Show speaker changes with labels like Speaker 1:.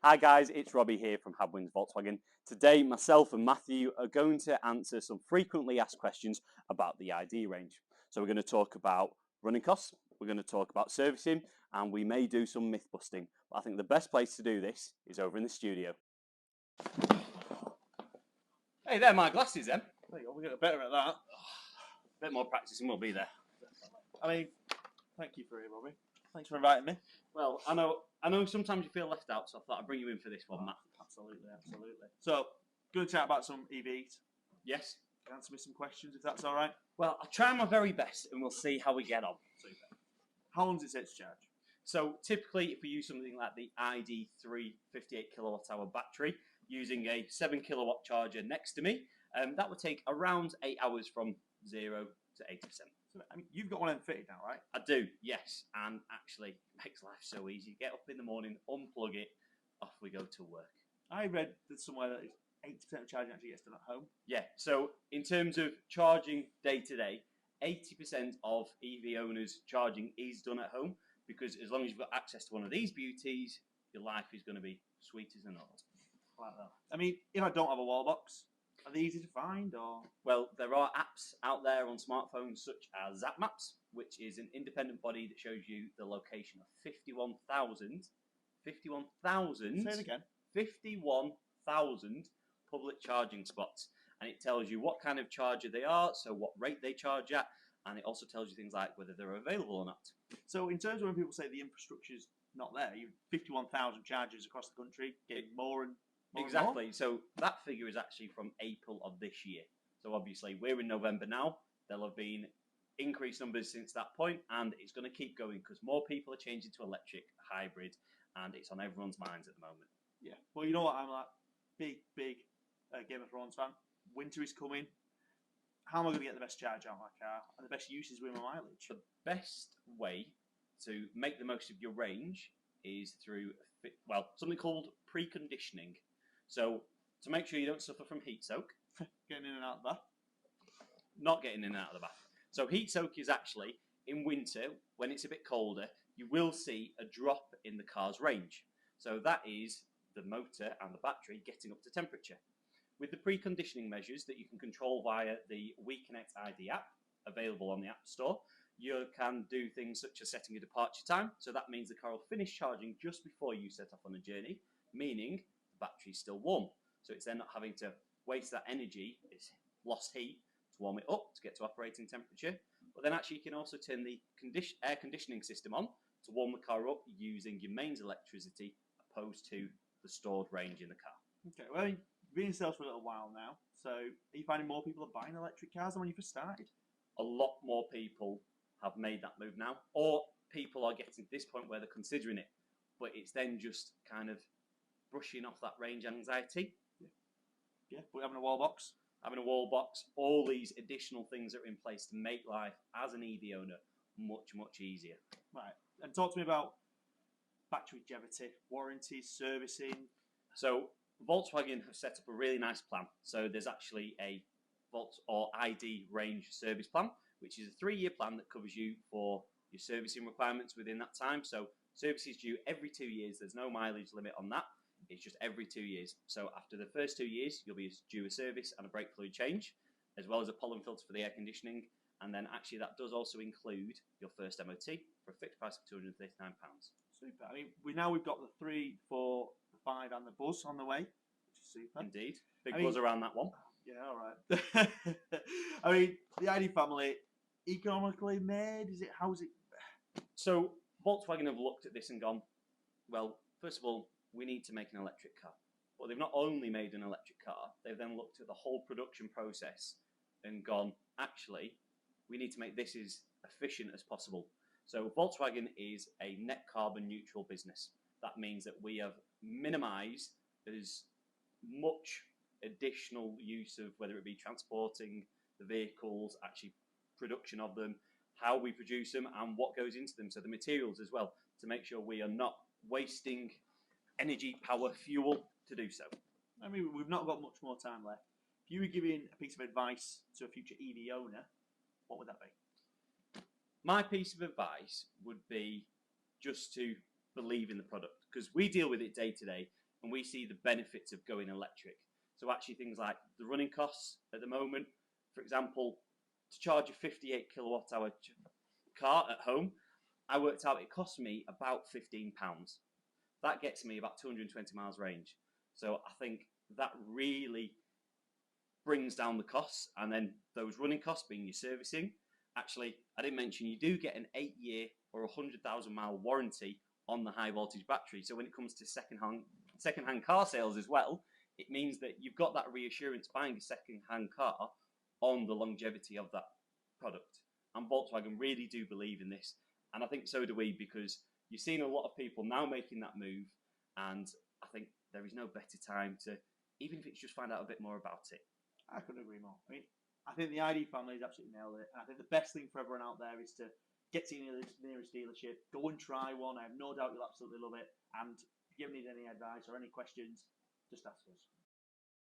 Speaker 1: Hi guys, it's Robbie here from Hadwin's Volkswagen. Today, myself and Matthew are going to answer some frequently asked questions about the ID range. So we're going to talk about running costs, we're going to talk about servicing, and we may do some myth busting. But I think the best place to do this is over in the studio. Hey, they're my glasses then.
Speaker 2: There you go, we're getting better at that.
Speaker 1: A bit more practice and we'll be there.
Speaker 2: I mean, thank you for it, Robbie. Thanks for inviting me.
Speaker 1: Well, I know sometimes you feel left out, so I thought I'd bring you in for this one, Matt.
Speaker 2: Absolutely. So, going to chat about some EVs.
Speaker 1: Yes?
Speaker 2: Answer me some questions if that's all right.
Speaker 1: Well, I'll try my very best and we'll see how we get on.
Speaker 2: Super. How long does it take to charge?
Speaker 1: So typically, if we use something like the ID3 58 kilowatt hour battery using a 7 kilowatt charger next to me, that would take around 8 hours from 0 to 80%.
Speaker 2: So, I mean, you've got one of them fitted now, right?
Speaker 1: I do, yes, and actually it makes life so easy. Get up in the morning, unplug it, off we go to work.
Speaker 2: I read that somewhere that 80% of charging actually gets done at home.
Speaker 1: Yeah, so in terms of charging day to day, 80% of EV owners' charging is done at home, because as long as you've got access to one of these beauties, your life is going to be sweet as a nut.
Speaker 2: Like that. I mean, if I don't have a wall box, are they easy to find or?
Speaker 1: Well, there are apps out there on smartphones such as Zap Maps, which is an independent body that shows you the location of 51,000
Speaker 2: Say it again.
Speaker 1: 51,000 public charging spots. And it tells you what kind of charger they are, so what rate they charge at, and it also tells you things like whether they're available or not.
Speaker 2: So in terms of when people say the infrastructure's not there, you've 51,000 chargers across the country, getting more and more.
Speaker 1: Exactly.
Speaker 2: And more.
Speaker 1: So that figure is actually from April of this year. So obviously we're in November now. There'll have been increased numbers since that point, and it's going to keep going because more people are changing to electric, hybrid, and it's on everyone's minds at the moment.
Speaker 2: Yeah. Well, you know what? I'm like big Game of Thrones fan. Winter is coming. How am I going to get the best charge out of my car and the best uses with my mileage?
Speaker 1: The best way to make the most of your range is through, something called preconditioning. So to make sure you don't suffer from heat soak.
Speaker 2: Getting in and out of the bath.
Speaker 1: Not getting in and out of the bath. So heat soak is actually, in winter, when it's a bit colder, you will see a drop in the car's range. So that is the motor and the battery getting up to temperature. With the preconditioning measures that you can control via the WeConnect ID app, available on the App Store, you can do things such as setting a departure time. So that means the car will finish charging just before you set off on a journey, meaning the battery's still warm. So it's then not having to waste that energy, it's lost heat, to warm it up to get to operating temperature. But then actually you can also turn the air conditioning system on to warm the car up using your mains electricity opposed to the stored range in the car.
Speaker 2: Okay, well, you've been in sales for a little while now, so are you finding more people are buying electric cars than when you first started?
Speaker 1: A lot more people have made that move now, or people are getting to this point where they're considering it, but it's then just kind of brushing off that range anxiety.
Speaker 2: Yeah, but having a wall box.
Speaker 1: Having a wall box, all these additional things that are in place to make life as an EV owner much, much easier.
Speaker 2: Right, and talk to me about battery longevity, warranties, servicing.
Speaker 1: So Volkswagen have set up a really nice plan. So there's actually a ID range service plan, which is a 3-year plan that covers you for your servicing requirements within that time. So service is due every 2 years. There's no mileage limit on that. It's just every 2 years. So after the first 2 years, you'll be due a service and a brake fluid change, as well as a pollen filter for the air conditioning. And then actually that does also include your first MOT for a fixed price of £239.
Speaker 2: Super. I mean, we've got the 3, 4, the 5 and the Buzz on the way, which is super.
Speaker 1: Indeed. Big buzz around that one.
Speaker 2: Yeah, all right. I mean, the ID family, economically made, how's it?
Speaker 1: So Volkswagen have looked at this and gone, well, first of all, we need to make an electric car. But they've not only made an electric car, they've then looked at the whole production process and gone, actually, we need to make this as efficient as possible. So Volkswagen is a net carbon neutral business. That means that we have minimized as much additional use of whether it be transporting the vehicles, actually production of them, how we produce them and what goes into them. So the materials as well, to make sure we are not wasting energy, power, fuel to do so.
Speaker 2: I mean, we've not got much more time left. If you were giving a piece of advice to a future EV owner, what would that be?
Speaker 1: My piece of advice would be just to believe in the product, because we deal with it day to day. and we see the benefits of going electric. So actually things like the running costs at the moment, for example, to charge a 58 kilowatt hour car at home, I worked out it cost me about £15. That gets me about 220 miles range. So I think that really brings down the costs, and then those running costs being your servicing. Actually, I didn't mention you do get an 8-year or 100,000 mile warranty on the high voltage battery. So when it comes to second-hand car sales as well, it means that you've got that reassurance buying a second-hand car on the longevity of that product. And Volkswagen really do believe in this, and I think so do we, because you've seen a lot of people now making that move, and I think there is no better time to, even if it's just find out a bit more about it.
Speaker 2: I couldn't agree more. I mean, I think the ID family has absolutely nailed it. And I think the best thing for everyone out there is to get to your nearest dealership, go and try one. I have no doubt you'll absolutely love it. And if you ever need any advice or any questions, just ask us.